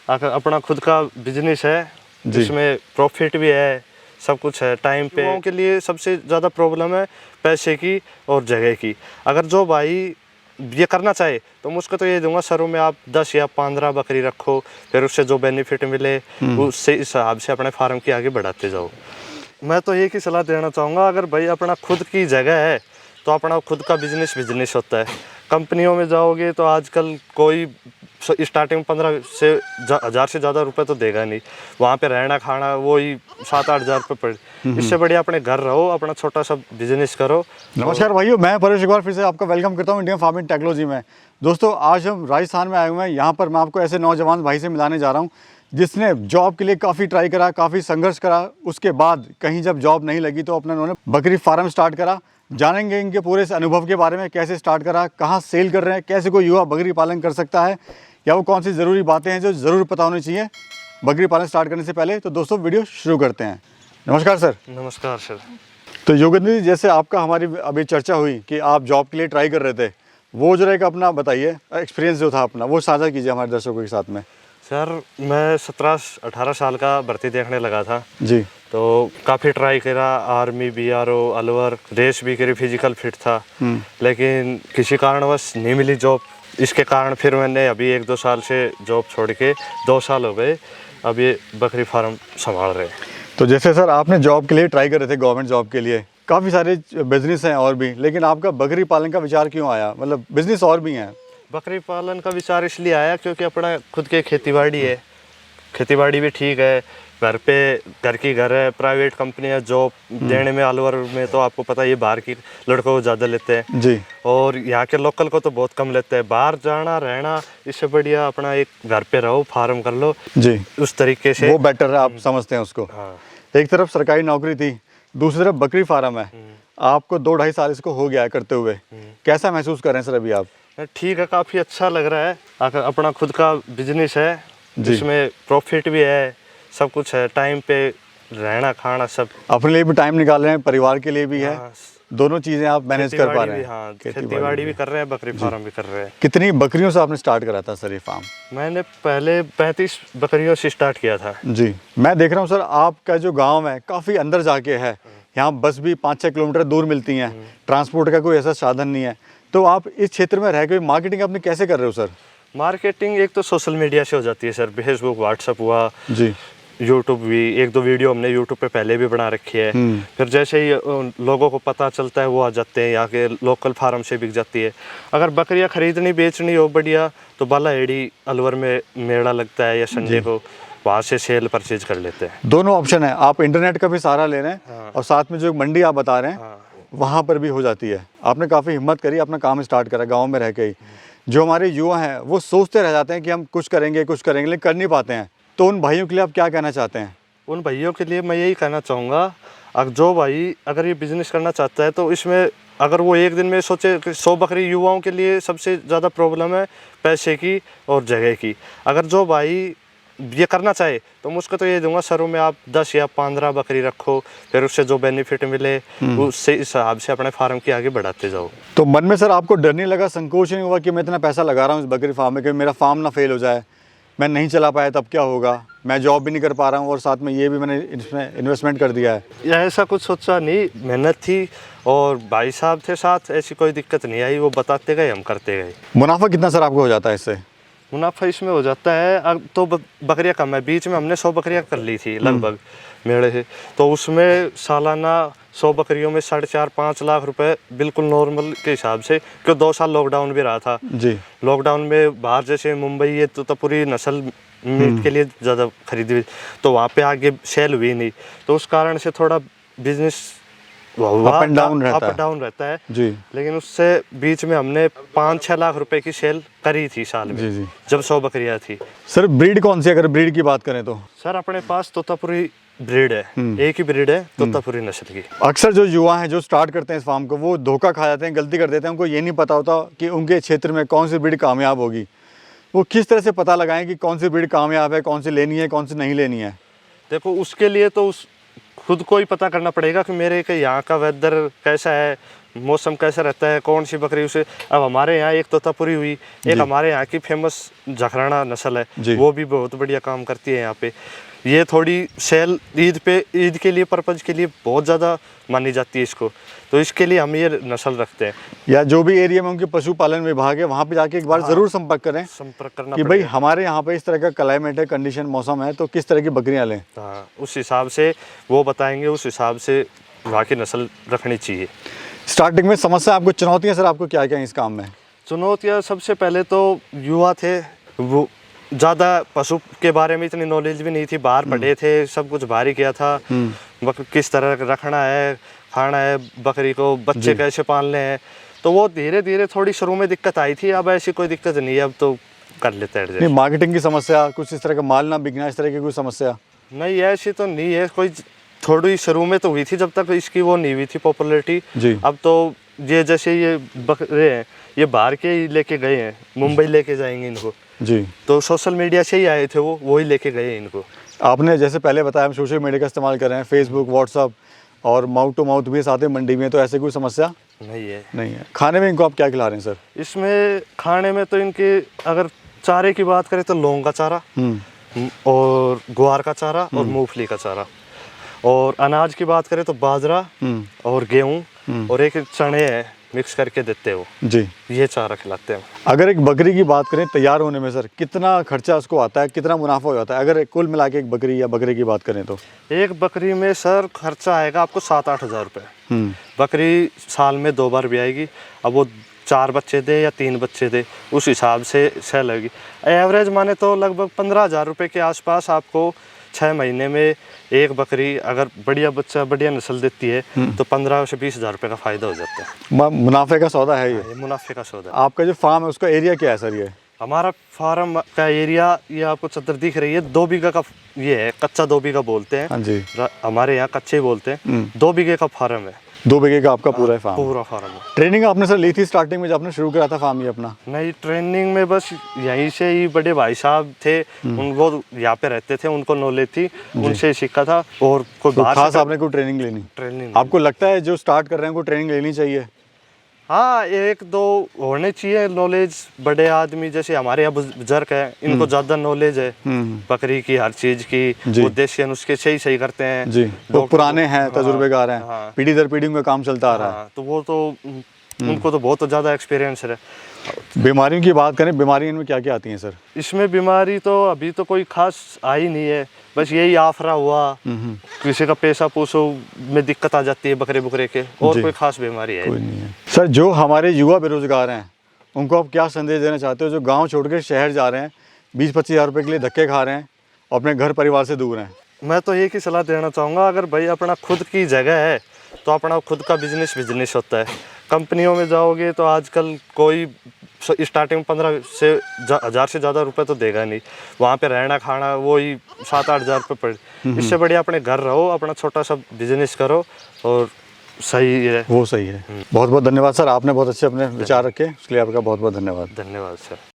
अगर अपना खुद का बिजनेस है जिसमें प्रॉफिट भी है, सब कुछ है टाइम पे। युवाओं के लिए सबसे ज़्यादा प्रॉब्लम है पैसे की और जगह की। अगर जो भाई ये करना चाहे तो मैं उसको तो ये दूंगा, शुरू में आप 10 या 15 बकरी रखो, फिर उससे जो बेनिफिट मिले उससे इस हिसाब से अपने फार्म की आगे बढ़ाते जाओ। मैं तो एक ही सलाह देना चाहूँगा, अगर भाई अपना खुद की जगह है तो अपना खुद का बिजनेस होता है। कंपनियों में जाओगे तो आजकल कोई स्टार्टिंग 15 से 1000 से ज़्यादा रुपए तो देगा नहीं, वहाँ पे रहना खाना वही 7-8 हज़ार रुपये पड़े। इससे बढ़िया अपने घर रहो, अपना छोटा सा बिजनेस करो। नमस्कार भाइयों, मैं परेश एक बार फिर से आपका वेलकम करता हूँ इंडियन फार्मिंग टेक्नोलॉजी में। दोस्तों आज हम राजस्थान में आए हुए हैं। यहाँ पर मैं आपको ऐसे नौजवान भाई से मिलाने जा रहा हूँ जिसने जॉब के लिए काफ़ी ट्राई करा, काफ़ी संघर्ष करा। उसके बाद कहीं जब जॉब नहीं लगी तो अपने उन्होंने बकरी फार्म स्टार्ट करा। जानेंगे इनके पूरे इस अनुभव के बारे में, कैसे स्टार्ट करा, कहाँ सेल कर रहे हैं, कैसे कोई युवा बकरी पालन कर सकता है, या वो कौन सी ज़रूरी बातें हैं जो ज़रूर पता होनी चाहिए बकरी पालन स्टार्ट करने से पहले। तो दोस्तों वीडियो शुरू करते हैं। नमस्कार सर। नमस्कार सर। तो योगेंद्र जी, जैसे आपका हमारी अभी चर्चा हुई कि आप जॉब के लिए ट्राई कर रहे थे, वो जरा एक अपना बताइए एक्सपीरियंस जो था अपना, वो साझा कीजिए हमारे दर्शकों के साथ में। सर मैं 17-18 साल का भर्ती देखने लगा था जी। तो काफ़ी ट्राई करा, आर्मी, BRO, अलवर, रेस भी करी, फिजिकल फिट था, लेकिन किसी कारणवश नहीं मिली जॉब। इसके कारण फिर मैंने अभी 1-2 साल से जॉब छोड़ के 2 साल हो गए अब ये बकरी फार्म संभाल रहे। तो जैसे सर आपने जॉब के लिए ट्राई कर रहे थे, गवर्नमेंट जॉब के लिए, काफ़ी सारे बिजनेस हैं और भी, लेकिन आपका बकरी पालन का विचार क्यों आया? मतलब बिजनेस और भी हैं। बकरी पालन का विचार इसलिए आया क्योंकि अपना खुद के खेती-बाड़ी है, खेती-बाड़ी भी ठीक है, घर की घर है, प्राइवेट कंपनी है, जॉब देने में अलवर में तो आपको पता है ये बाहर की लड़कों को ज़्यादा लेते हैं जी, और यहाँ के लोकल को तो बहुत कम लेते हैं। बाहर जाना रहना इससे बढ़िया अपना एक घर पे रहो, फार्म कर लो जी, उस तरीके से वो बेटर है, आप समझते हैं उसको। हाँ। एक तरफ सरकारी नौकरी थी, दूसरी तरफ बकरी फार्म है। आपको 2-2.5 साल इसको हो गया है करते हुए, कैसा महसूस कर रहे हैं सर अभी आप? ठीक है, काफ़ी अच्छा लग रहा है। अगर अपना खुद का बिजनेस है जिसमें प्रॉफिट भी है, सब कुछ है, टाइम पे रहना खाना सब, अपने लिए भी टाइम निकाल रहे हैं, परिवार के लिए भी है, हाँ, दोनों चीज़ें आप मैनेज कर पा रहे हैं। हाँ, खेती-बाड़ी भी कर रहे हैं, बकरी फार्म भी कर रहे हैं। कितनी बकरियों से आपने स्टार्ट करा था सर ये फार्म? मैंने पहले 35 बकरियों से स्टार्ट किया था। जी, मैं देख रहा हूँ सर आपका जो गांव है काफ़ी अंदर जाके है, यहाँ बस भी 5-6 किलोमीटर दूर मिलती हैं, ट्रांसपोर्ट का कोई ऐसा साधन नहीं है। तो आप इस क्षेत्र में रह के मार्केटिंग अपनी कैसे कर रहे हो सर? मार्केटिंग एक तो सोशल मीडिया से हो जाती है सर, फेसबुक, व्हाट्सअप हुआ जी, यूट्यूब भी, 1-2 वीडियो हमने यूट्यूब पे पहले भी बना रखी है। फिर जैसे ही लोगों को पता चलता है वो आ जाते हैं, यहाँ के लोकल फार्म से बिक जाती है। अगर बकरियाँ खरीदनी बेचनी हो बढ़िया तो बालाहेड़ी अलवर में मेला लगता है या संडे को, वहाँ से सेल परचेज कर लेते हैं। दोनों ऑप्शन है, आप इंटरनेट का भी सहारा ले रहे हैं और साथ में जो मंडी आप बता रहे हैं वहाँ पर भी हो जाती है। आपने काफ़ी हिम्मत करी, अपना काम स्टार्ट करा गाँव में रह के ही। जो हमारे युवा हैं वो सोचते रह जाते हैं कि हम कुछ करेंगे लेकिन कर नहीं पाते हैं, तो उन भाइयों के लिए आप क्या कहना चाहते हैं? उन भाइयों के लिए मैं यही कहना चाहूँगा, अगर जो भाई अगर ये बिज़नेस करना चाहता है तो इसमें अगर वो एक दिन में सोचे कि 100 बकरी, युवाओं के लिए सबसे ज़्यादा प्रॉब्लम है पैसे की और जगह की। अगर जो भाई ये करना चाहे तो मैं उसको तो ये दूंगा, शुरू में आप 10 या 15 बकरी रखो, फिर उससे जो बेनिफिट मिले उससे इस हिसाब से अपने फार्म की आगे बढ़ाते जाओ। तो मन में सर आपको डर नहीं लगा, संकोच नहीं हुआ कि मैं इतना पैसा लगा रहा हूँ इस बकरी फार्म में कि मेरा फार्म ना फेल हो जाए, मैं नहीं चला पाया तब क्या होगा, मैं जॉब भी नहीं कर पा रहा हूँ और साथ में ये भी मैंने इसमें इन्वेस्टमेंट कर दिया है? ऐसा कुछ सोचा नहीं, मेहनत थी और भाई साहब थे साथ, ऐसी कोई दिक्कत नहीं आई, वो बताते गए, हम करते गए। मुनाफा कितना सर आपको हो जाता है इससे? मुनाफा इसमें हो जाता है, अब तो बकरियाँ कम है, बीच में हमने 100 बकरियाँ कर ली थी लगभग मेरे से, तो उसमें सालाना 100 बकरियों में 4.5-5 लाख रुपए बिल्कुल नॉर्मल के हिसाब से, क्योंकि 2 साल लॉकडाउन भी रहा था जी। लॉकडाउन में बाहर जैसे मुंबई ये तो पूरी नस्ल मीट के लिए ज़्यादा खरीदी हुई, तो वहाँ पे आगे सेल हुई नहीं, तो उस कारण से थोड़ा बिजनेस अप एंड डाउन रहता है जी। लेकिन उससे बीच में हमने 5-6 लाख रुपए की सेल करी थी साल में। जी। जब 100 बकरियाँ थी। सर ब्रीड कौन सी, अगर ब्रीड की बात करें तो? सर अपने पास तोतापुरी ब्रीड है, एक ही ब्रीड है तोतापुरी नस्ल की। अक्सर जो युवा हैं जो स्टार्ट करते हैं इस फार्म को, वो धोखा खा जाते हैं, गलती कर देते हैं, उनको ये नहीं पता होता कि उनके क्षेत्र में कौन सी ब्रीड कामयाब होगी। वो किस तरह से पता लगाएं कि कौन सी ब्रीड कामयाब है, कौन सी लेनी है, कौन सी नहीं लेनी है? देखो उसके लिए तो खुद को ही पता करना पड़ेगा कि मेरे के यहाँ का वेदर कैसा है, मौसम कैसा रहता है, कौन सी बकरी उसे। अब हमारे यहाँ एक तोतापुरी हुई, एक हमारे यहाँ की फेमस जखराना नस्ल है, वो भी बहुत बढ़िया काम करती है यहाँ पे। ये थोड़ी सेल ईद के लिए पर्पज़ के लिए बहुत ज़्यादा मानी जाती है इसको, तो इसके लिए हम ये नस्ल रखते हैं। या जो भी एरिया में उनके पशुपालन विभाग है वहाँ पे जाके एक बार ज़रूर संपर्क करें, संपर्क करना कि भाई हमारे यहाँ पे इस तरह का क्लाइमेट है, कंडीशन मौसम है, तो किस तरह की बकरियाँ लें। हाँ, उस हिसाब से वो बताएंगे, उस हिसाब से वहाँ की नस्ल रखनी चाहिए। स्टार्टिंग में समस्या आपको, चुनौतियाँ सर आपको क्या क्या हैं इस काम में? चुनौतियाँ सबसे पहले तो युवा थे, वो ज़्यादा पशु के बारे में इतनी नॉलेज भी नहीं थी, बाहर पढ़े थे, सब कुछ बाहर ही किया था। किस तरह रखना है, खाना है बकरी को, बच्चे कैसे पालने हैं, तो वो धीरे धीरे थोड़ी शुरू में दिक्कत आई थी। अब ऐसी कोई दिक्कत नहीं है, अब तो कर लेते हैं। नहीं, मार्केटिंग की समस्या, कुछ इस तरह का माल ना बिकना, इस तरह की कोई समस्या? नहीं, ऐसी तो नहीं है कोई। थोड़ी शुरू में तो हुई थी जब तक इसकी वो नहीं हुई थी पॉपुलैरिटी। अब तो ये जैसे ये बकरे हैं, ये बाहर के ही लेके गए हैं, मुंबई लेके जाएंगे इनको जी, तो सोशल मीडिया से ही आए थे, वो ही लेके गए इनको। आपने जैसे पहले बताया हम सोशल मीडिया का इस्तेमाल कर रहे हैं, फेसबुक, व्हाट्सअप और माउथ टू माउथ भी साथ में मंडी में, तो ऐसे कोई समस्या नहीं है। नहीं है। खाने में इनको आप क्या खिला रहे हैं सर? इसमें खाने में तो इनके अगर चारे की बात करें तो लौंग का चारा और ग्वार का चारा और मूंगफली का चारा, और अनाज की बात करें तो बाजरा और गेहूं और एक चने है, मिक्स करके देते हो जी, ये चारा खिलाते हैं। अगर एक बकरी की बात करें तैयार होने में सर, कितना खर्चा उसको आता है, कितना मुनाफा हो जाता है अगर कुल मिला के एक बकरी या बकरे की बात करें तो? एक बकरी में सर खर्चा आएगा आपको 7-8 हज़ार रुपये। बकरी साल में 2 बार भी आएगी, अब वो 4 बच्चे दे या 3 बच्चे दे, उस हिसाब से सेल होगी। एवरेज माने तो लगभग 15,000 रुपये के आसपास आपको 6 महीने में एक बकरी अगर बढ़िया बच्चा बढ़िया नस्ल देती है तो 15 से 20 हज़ार रुपये का फ़ायदा हो जाता है। मुनाफे का सौदा है ये मुनाफे का सौदा। आपका जो फार्म है उसका एरिया क्या है सर? ये हमारा फार्म का एरिया, ये आपको चद्दर दिख रही है, 2 बीघा का ये है, कच्चा 2 बीघा बोलते हैं। हाँ जी, हमारे यहाँ कच्चे ही बोलते हैं। 2 बीघे का फार्म है। 2 बीघे का आपका पूरा फार्म? पूरा फार्म है। ट्रेनिंग आपने सर ली थी स्टार्टिंग में जब आपने शुरू करा था फार्म ये अपना? नहीं, ट्रेनिंग में बस यहीं से ही बड़े भाई साहब थे, उनको यहाँ पे रहते थे, उनको नॉलेज थी, उनसे सीखा था। और कोई तो खास आपने कोई ट्रेनिंग लेनी? ट्रेनिंग आपको लगता है जो स्टार्ट कर रहे हैं उनको ट्रेनिंग लेनी चाहिए? हाँ, 1-2 होने चाहिए नॉलेज। बड़े आदमी जैसे हमारे यहाँ बुजुर्ग है, इनको ज़्यादा नॉलेज है बकरी की, हर चीज़ की, उद्देश्य उसके सही करते हैं जी। तो पुराने हैं, तजुर्बेकार हैं, पीढ़ी दर पीढ़ी में काम चलता आ रहा है, तो वो तो उनको तो बहुत ज़्यादा एक्सपीरियंस है। बीमारियों की बात करें, बीमारी इनमें क्या क्या आती हैं सर? इसमें बीमारी तो अभी तो कोई खास आई नहीं है, बस यही आफरा हुआ, किसी का पैसा पूछो में दिक्कत आ जाती है बकरे के, और कोई खास बीमारी है कोई नहीं है। सर जो हमारे युवा बेरोजगार हैं उनको आप क्या संदेश देना चाहते हो, जो गाँव छोड़कर शहर जा रहे हैं, 20-25 हज़ार रुपये के लिए धक्के खा रहे हैं और अपने घर परिवार से दूर हैं? मैं तो एक ही सलाह देना चाहूँगा, अगर भाई अपना खुद की जगह है तो अपना खुद का बिजनेस होता है। कंपनियों में जाओगे तो आजकल कोई स्टार्टिंग 15 से हज़ार से ज़्यादा रुपए तो देगा नहीं, वहाँ पे रहना खाना वही 7-8 हज़ार रुपये पड़े। इससे बढ़िया अपने घर रहो, अपना छोटा सा बिजनेस करो और सही है, वो सही है। बहुत बहुत धन्यवाद सर, आपने बहुत अच्छे अपने विचार रखे, इसके लिए आपका बहुत बहुत धन्यवाद। धन्यवाद सर।